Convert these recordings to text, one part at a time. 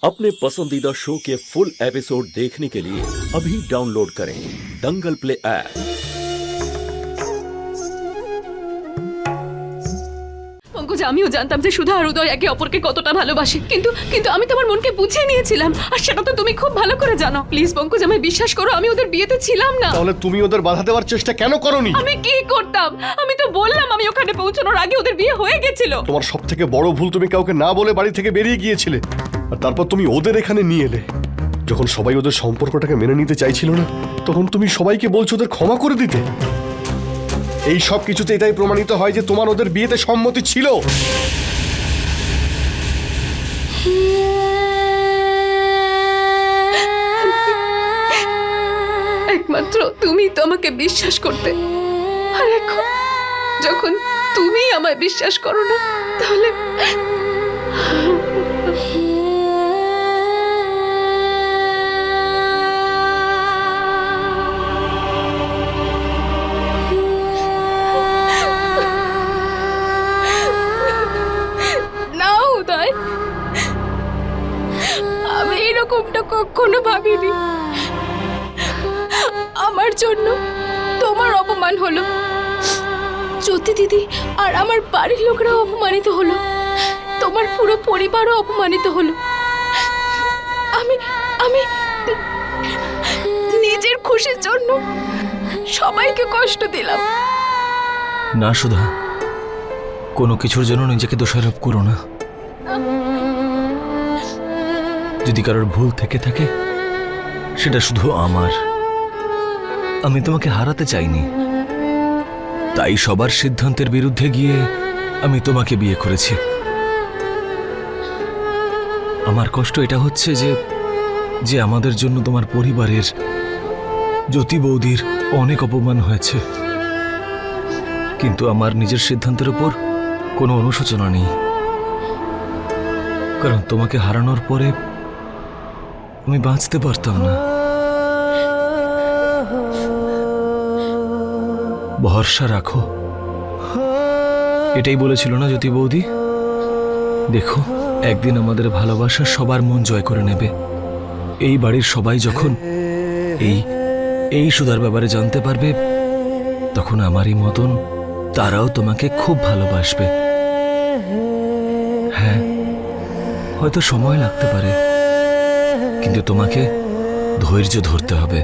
अपने पसंदीदा शो के फुल एपिसोड देखने के लिए अभी डाउनलोड करें दंगल प्ले ऐप। পঙ্কজ, আমিও জানতাম যে সুধা আর উদয় একে অপরকে কতটা ভালোবাসে, কিন্তু কিন্তু আমি তোমার মনকে বুঝিয়ে নিয়েছিলাম, আর সেটা তো তুমি খুব ভালো করে জানো। প্লিজ পঙ্কজ, আমায় বিশ্বাস করো, আমি ওদের বিয়েতে ছিলাম না। তাহলে তুমি ওদের বাধা দেওয়ার চেষ্টা কেন করোনি? আমি কি করতাম? আমি তো বললাম আমি ওখানে পৌঁছানোর আগে ওদের বিয়ে হয়ে গেছিল। তোমার সবথেকে বড় ভুল, তুমি কাউকে না বলে বাড়ি থেকে বেরিয়ে গিয়েছিলে, আর তারপর তুমি ওদের এখানে নিয়ে এলে। যখন সবাই ওদের সম্পর্কটাকে মেনে নিতে চাইছিল না, তখন তুমি সবাইকে বলছো ওদের ক্ষমা করে দিতে। এই সব কিছুতে এটাই প্রমাণিত হয় যে তোমার ওদের বিয়েতে সম্মতি ছিল। একমাত্র তুমি তো আমাকে বিশ্বাস করতে, আর এখন যখন তুমি আমায় বিশ্বাস করো না, তাহলে না উদয়, আমি এরকমটা কখনো ভাবিনি। আমার জন্য তোমার অপমান হলো, জ্যোতি দিদি আর আমার বাড়ির লোকরাও অপমানিত হলো, তোমার পুরো পরিবারও অপমানিত হলো। আমি আমি নিজের খুশির জন্য সবাইকে কষ্ট দিলাম। না সুধা, কোনো কিছুর জন্য নিজেকে দোষারোপ করো না। যদি কারোর ভুল থেকে থাকে, সেটা শুধু আমার। আমি তোমাকে হারাতে চাইনি, তাই সবার সিদ্ধান্তের বিরুদ্ধে গিয়ে আমি তোমাকে বিয়ে করেছি। আমার কষ্ট এটা হচ্ছে যে আমাদের জন্য তোমার পরিবারের, জ্যোতি বৌদির অনেক অপমান হয়েছে, কিন্তু আমার নিজের সিদ্ধান্তের উপর কোনো অনুশোচনা নেই। কারণ তোমাকে হারানোর পরে আমি বাঁচতে পারতাম না। ভরসা রাখো, এটাই বলেছিল না জ্যোতি বৌদি? দেখো, একদিন আমাদের ভালোবাসা সবার মন জয় করে নেবে। এই বাড়ির সবাই যখন এই সুধার ব্যাপারে জানতে পারবে, তখন আমারই মতন তারাও তোমাকে খুব ভালোবাসবে। হ্যাঁ, হয়তো সময় লাগতে পারে, কিন্তু তোমাকে ধৈর্য ধরতে হবে।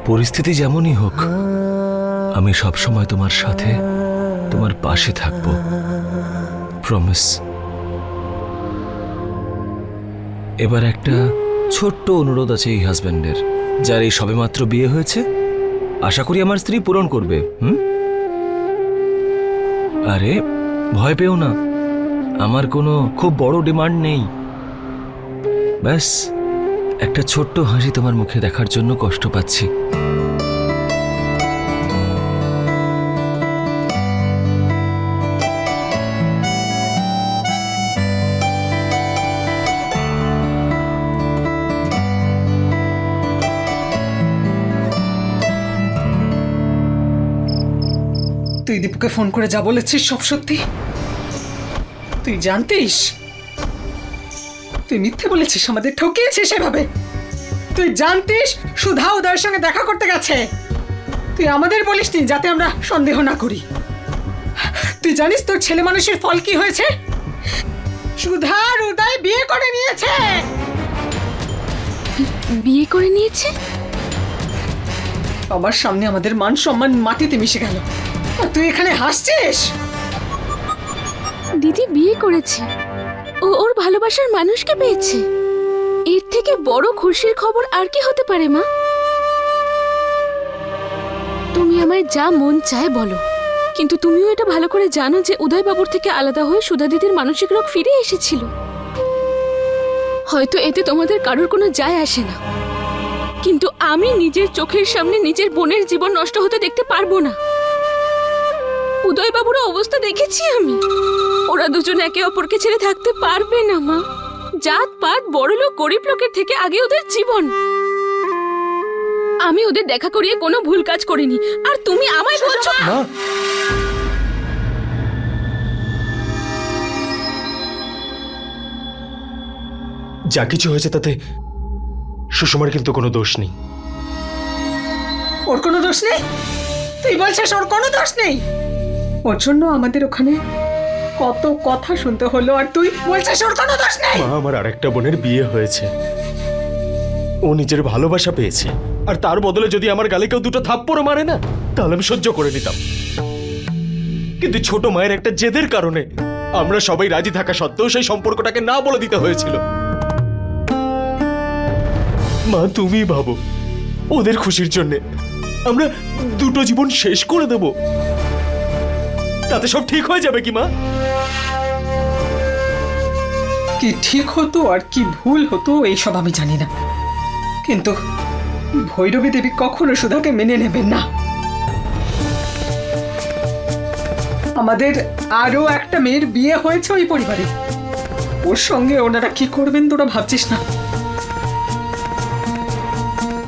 পরিস্থিতি যেমনই হোক, আমি সবসময় তোমার সাথে, তোমার পাশে থাকবো, প্রমিস। এবার একটা ছোট্ট অনুরোধ আছে এই হাজব্যান্ডের, যার এই সবেমাত্র বিয়ে হয়েছে। আশা করি আমার স্ত্রী পূরণ করবে। আরে ভয় পেও না, আমার কোনো খুব বড় ডিমান্ড নেই। ব্যাস একটা ছোট্ট হাসি তোমার মুখে দেখার জন্য কষ্ট পাচ্ছি। তুই দীপুকে ফোন করে যা বলেছিস সব সত্যি? তুই জানতিস? তুই মিথ্যে বলেছিস, আমাদের ঠকিয়েছিস এভাবে? তুই জানতিস সুধা উদয়ের সঙ্গে দেখা করতে গেছে? তুই আমাদের বলিসনি যাতে আমরা সন্দেহ না করি? তুই জানিস তোর ছেলে মানুষের ফল কি হয়েছে? সুধা আর উদয় বিয়ে করে নিয়েছে। বিয়ে করে নিয়েছে? আমার সামনে আমাদের মান সম্মান মাটিতে মিশে গেল, আর তুই এখানে হাসছিস? দিদি বিয়ে করেছে, ও ওর ভালোবাসার মানুষকে পেয়েছে। এর থেকে বড় খুশির খবর আর কি হতে পারে মা? তুমি আমায় যা মন চায় বলো, কিন্তু তুমিও এটা ভালো করে জানো যে উদয়বাবুর থেকে আলাদা হয়ে সুধা দিদির মানসিক রোগ ফিরে এসেছিল। হয়তো এতে তোমাদের কারোর কোনো যায় আসে না, কিন্তু আমি নিজের চোখের সামনে নিজের বোনের জীবন নষ্ট হতে দেখতে পারবো না। উদয়বাবুর অবস্থা দেখেছি আমি, ওরা দুজন একে অপরকে ছেড়ে থাকতে পারবে না মা। জাত পাত, বড়লোক গরিব লোকের থেকে আগে ওদের জীবন। আমি ওদের দেখা করিয়ে কোনো ভুল কাজ করিনি, আর তুমি আমায় বলছো? যা কিছু হয়েছে তাতে সুষমার কিন্তু কোনো দোষ নেই। ওর কোনো দোষ নেই? তুই বলছিস ওর কোনো দোষ নেই? ওর জন্য আমাদের ওখানে কত কথা শুনতে হলো, আর তুই বলছিস ওর কোনো দোষ নেই? মা, আমার আরেকটা বোনের বিয়ে হয়েছে, ও নিজের ভালোবাসা পেয়েছে, আর তার বদলে যদি আমার গালে কেউ দুটো থাপ্পড় মারে না, তাহলে আমি সহ্য করে নিতাম। কিন্তু ছোট মায়ের একটা জেদের কারণে আমরা সবাই রাজি থাকা সত্ত্বেও সেই সম্পর্কটাকে না বলে দিতে হয়েছিল। মা, তুমি ভাবো, ওদের খুশির জন্য আমরা দুটো জীবন শেষ করে দেব, তাতে সব ঠিক হয়ে যাবে কি মা? কি ঠিক হতো আর কি ভুল হতো এইসব আমি জানি না, কিন্তু ভৈরবী দেবী কখনো সুধাকে মেনে নেবেন না। আমাদের আরো একটা মেয়ের বিয়ে হয়েছে ওই পরিবারে, ওর সঙ্গে ওনারা কি করবেন তোরা ভাবছিস না?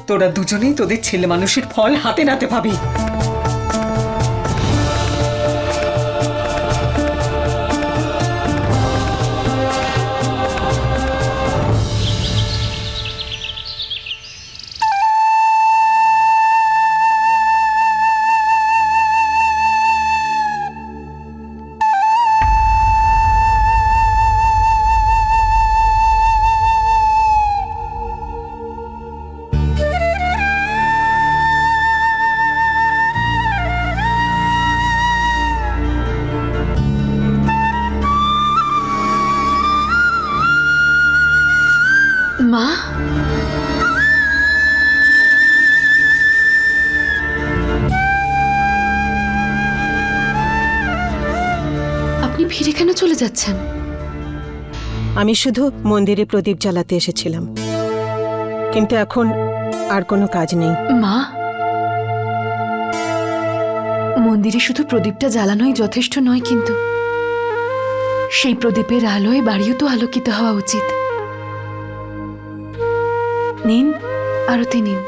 তোরা দুজনেই তোদের ছেলে মানুষের ফল হাতে নাতে পাবি। মা, আপনি ফিরে কেন চলে যাচ্ছেন? আমি শুধু মন্দিরে প্রদীপ জ্বালাতে এসেছিলাম, কিন্তু এখন আর কোনো কাজ নেই। মা, মন্দিরে শুধু প্রদীপটা জ্বালানোই যথেষ্ট নয়, কিন্তু সেই প্রদীপের আলোয় বাড়িও তো আলোকিত হওয়া উচিত। নিন, আরতি নিন।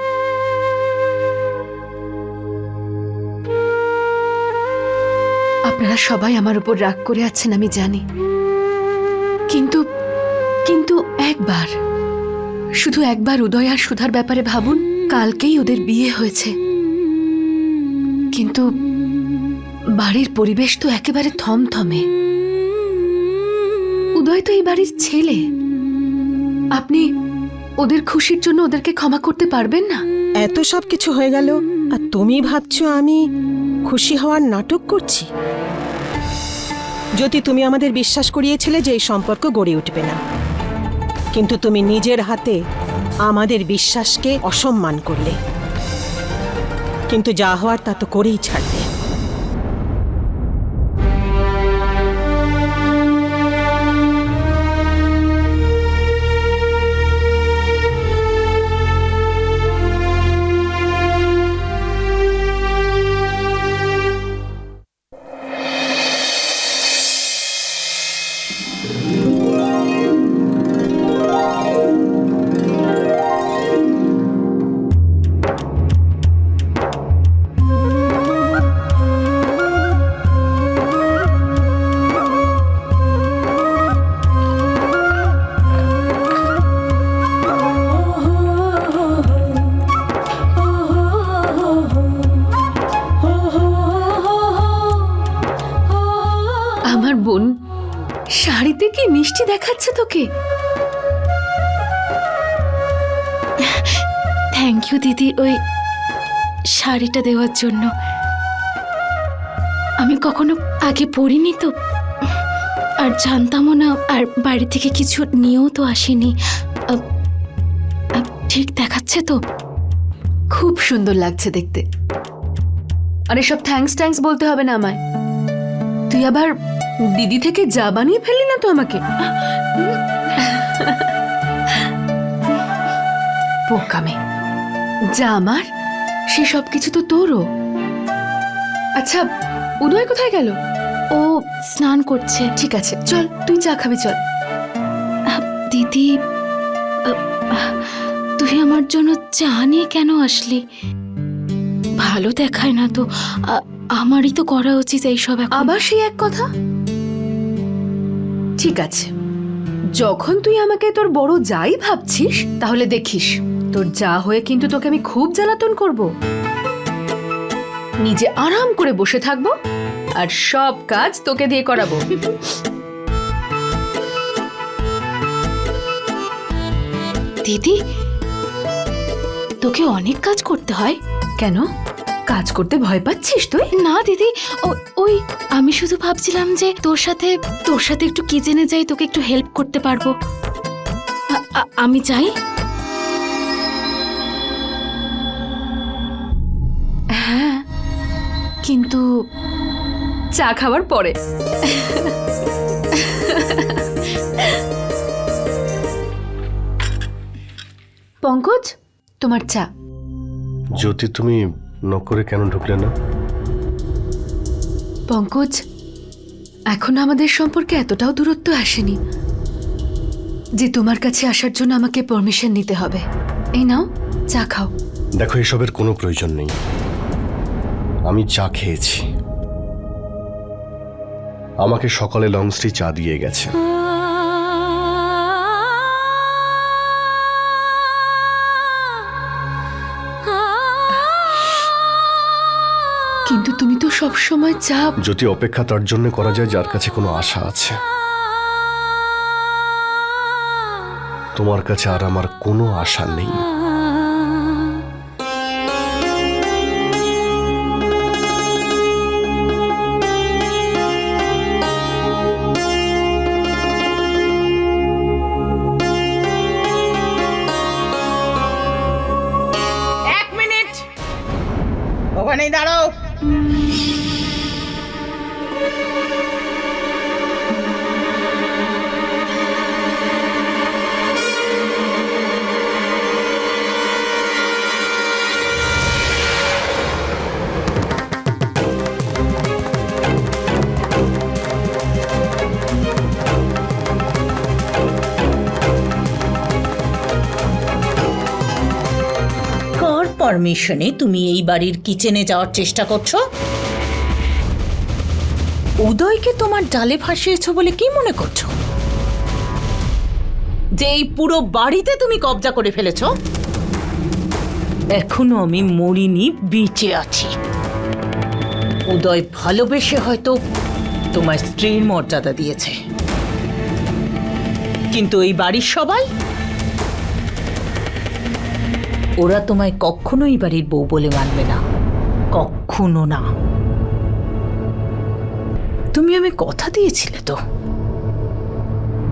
আপনারা সবাই আমার উপর রাগ করে আছেন আমি জানি, কিন্তু কিন্তু একবার, শুধু একবার উদয় আর সুধার ব্যাপারে ভাবুন। কালকেই ওদের বিয়ে হয়েছে, কিন্তু বাড়ির পরিবেশ তো একেবারে থমথমে। উদয় তো এই বাড়ির ছেলে, আপনি ওদের খুশির জন্য ওদেরকে ক্ষমা করতে পারবেন না? এত সব কিছু হয়ে গেল আর তুমি ভাবছো আমি খুশি হওয়ার নাটক করছি? যদি তুমি আমাদের বিশ্বাস করিয়েছিলে যে এই সম্পর্ক গড়ে উঠবে না, কিন্তু তুমি নিজের হাতে আমাদের বিশ্বাসকে অসম্মান করলে, কিন্তু যা হওয়ার তা তো করেই ছাড়বে। আমার বোন শাড়িতে কি মিষ্টি দেখাচ্ছে তোকে। থ্যাংক ইউ দিদি, ওই শাড়িটা দেওয়ার জন্য। আমি কখনো আগে পরিনি তো, আর জানতামও না, আর বাড়ি থেকে কিছু নিয়েও তো আসেনি। ঠিক দেখাচ্ছে তো? খুব সুন্দর লাগছে দেখতে। আর এসব থ্যাঙ্কস বলতে হবে না আমায়। তুই আবার দিদি থেকে যা বানিয়ে ফেললি না তো আমাকে? বোকামে, যা আমার সে সব কিছু তো তোরও। আচ্ছা, উদয় কোথায় গেল? ও স্নান করছে। ঠিক আছে, চল তুই চা খাবি, চল। দিদি, তুই আমার জন্য চা নিয়ে কেন আসলি? ভালো দেখায় না তো। আমারই তো করা উচিত এইসব। আবার সেই এক কথা। ঠিক আছে, যখন তুই আমাকে তোর বড় যাই ভাবছিস তাহলে দেখিস তোর যা হয়ে কিন্তু তোকে আমি খুব জ্বালাতন করব। নিজে আরাম করে বসে থাকবো আর সব কাজ তোকে দিয়ে করাবো। দিদি, তোকে অনেক কাজ করতে হয় কেন? কাজ করতে ভয় পাচ্ছিস তুই? না দিদি, ওই আমি শুধু ভাবছিলাম যে তোর সাথে একটু কিচেনে যাই, তোকে একটু হেল্প করতে পারবো। আমি চাই। হ্যাঁ, কিন্তু চা খাওয়ার পরে। পঙ্কজ, তোমার চা। জ্যোতি, তুমি নকরে কেন ঢুকলে না? পঙ্কজ, এখন আমাদের সম্পর্কে এতটাও দূরত্ব আসেনি যে তোমার কাছে আসার জন্য আমাকে পারমিশন নিতে হবে। এই নাও, চা খাও। দেখো, এসবের কোনো প্রয়োজন নেই। আমি চা খেয়েছি। আমাকে সকালে লংশ্রী চা দিয়ে গেছে। কিন্তু তুমি তো সব সময় চা। যদি অপেক্ষা তার জন্য করা যায় যার কাছে কোনো আশা আছে। তোমার কাছে আর আমার কোনো আশা নেই। এক মিনিট, ওখানেই দাঁড়াও। কার পারমিশনে তুমি এই বাড়ির কিচেনে যাওয়ার চেষ্টা করছো? উদয়কে তোমার জালে ফাঁসিয়েছো বলে কি মনে করছো? যে এই পুরো বাড়িতে তুমি কবজা করে ফেলেছো? এখনো আমি মরিনি, বেঁচে আছি। উদয় ভালোবেসে হয়তো তোমার স্ত্রীর মর্যাদা দিয়েছে, কিন্তু এই বাড়ির সবাই, ওরা তোমায় কখনোই বাড়ির বউ বলে মানবে না, কখনো না। তুমি আমি কথা দিয়েছিলে তো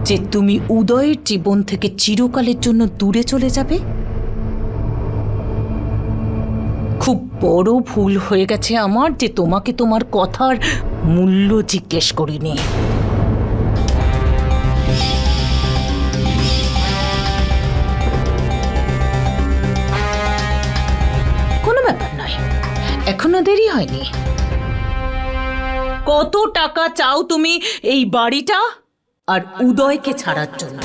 যে তুমি উদয়ের জীবন থেকে চিরকালের জন্য দূরে চলে যাবে। খুব বড় ভুল হয়ে গেছে আমার যে তোমাকে তোমার কথার মূল্য জিজ্ঞেস করিনি। কোনো ব্যাপার নয়, এখনো দেরি হয়নি। কত টাকা চাও তুমি এই বাড়িটা আর উদয়কে ছাড়ার জন্য?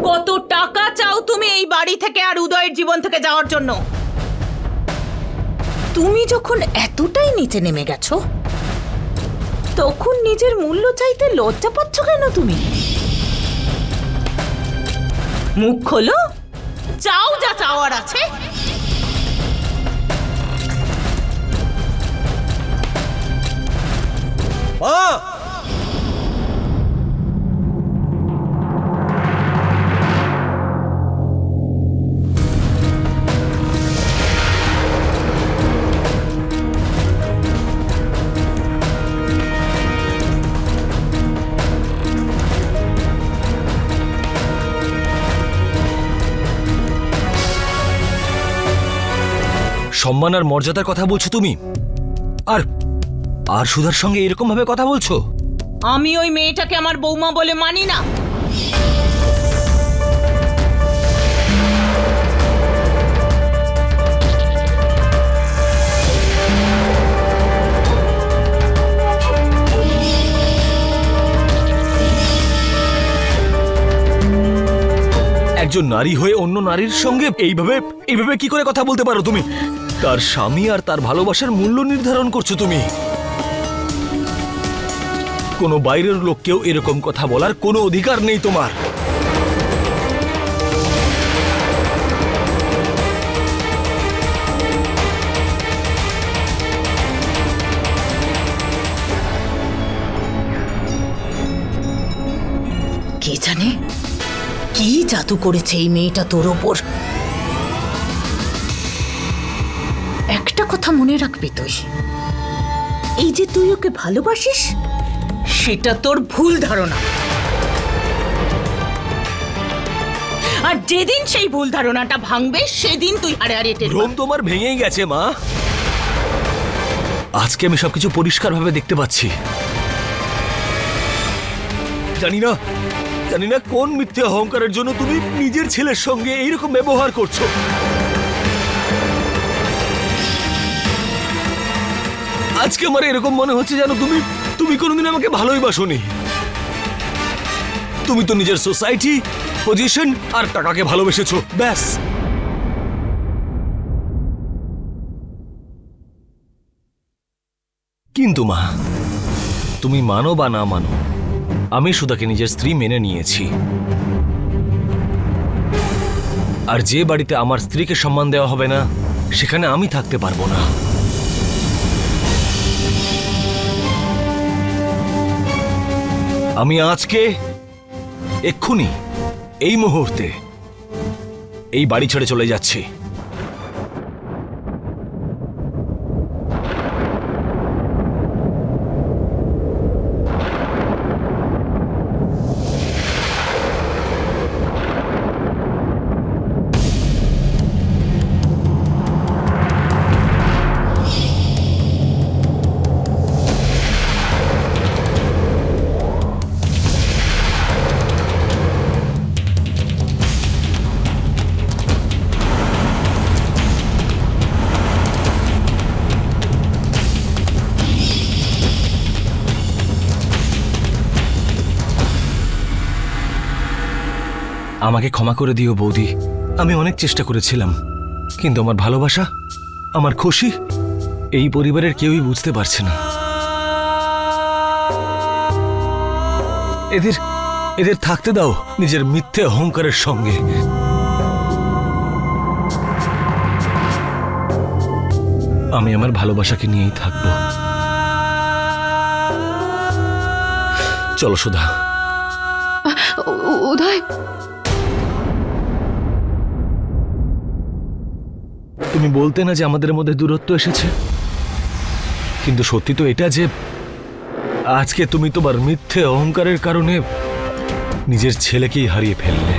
কত টাকা চাও তুমি এই বাড়ি থেকে আর উদয়ের জীবন থেকে যাওয়ার জন্য? তুমি যখন এতটাই নিচে নেমে গেছো, তখন নিজের মূল্য চাইতে লজ্জা পাচ্ছ কেন তুমি? মুখ খোলো, চাও যা চাওয়ার আছে। সম্মান আর মর্যাদার কথা বলছো তুমি, আর আর সুধার সঙ্গে এরকম ভাবে কথা বলছো? আমি ওই মেয়েটাকে আমার বৌমা বলে মানি না। একজন নারী হয়ে অন্য নারীর সঙ্গে এইভাবে কি করে কথা বলতে পারো তুমি? তার স্বামী আর তার ভালোবাসার মূল্য নির্ধারণ করছো তুমি। কোনো বাইরের লোককেও এরকম কথা বলার কোনো অধিকার নেই তোমার। কে জানে কি জাদু করেছে এই মেয়েটা তোর ওপর। একটা কথা মনে রাখবি তুই, এই যে তুই ওকে ভালোবাসিস সেটা তোর ভুল ধারণা। আর যেদিন সেই ভুল ধারণাটা ভাঙবে সেদিন তুই হারে হারে টের ভ্রম তোমার ভেঙেই গেছে মা। আজকে আমি সবকিছু পরিষ্কারভাবে দেখতে পাচ্ছি। জানি না কোন মিথ্যে অহংকারের জন্য তুমি নিজের ছেলের সঙ্গে এইরকম ব্যবহার করছো। আজকে আমার এরকম মনে হচ্ছে যেন তুমি কোনোদিন আমাকে ভালোই বাসোনি। তুমি তো নিজের সোসাইটি, পজিশন আর টাকাকে ভালোবেসেছো, ব্যাস। কিন্তু মা, তুমি মানো বা না মানো, আমি সুধাকে নিজের স্ত্রী মেনে নিয়েছি। আর যে বাড়িতে আমার স্ত্রীকে সম্মান দেওয়া হবে না, সেখানে আমি থাকতে পারবো না। আমি আজকে, এক্ষুনি, এই মুহূর্তে এই বাড়ি ছেড়ে চলে যাচ্ছি। আমাকে ক্ষমা করে দিও বৌদি, আমি অনেক চেষ্টা করেছিলাম, কিন্তু আমার ভালোবাসা, আমার খুশি এই পরিবারের কেউই বুঝতে পারছে না। এদের থাকতে দাও নিজের মিথ্যে অহংকারের সঙ্গে। আমি আমার ভালোবাসাকে নিয়েই থাকবো। চলো সুধা। উদয়, তুমি বলতে না যে আমাদের মধ্যে দূরত্ব এসেছে, কিন্তু সত্যি তো এটা যে আজকে তুমি তোমার মিথ্যে অহংকারের কারণে নিজের ছেলেকেই হারিয়ে ফেললে।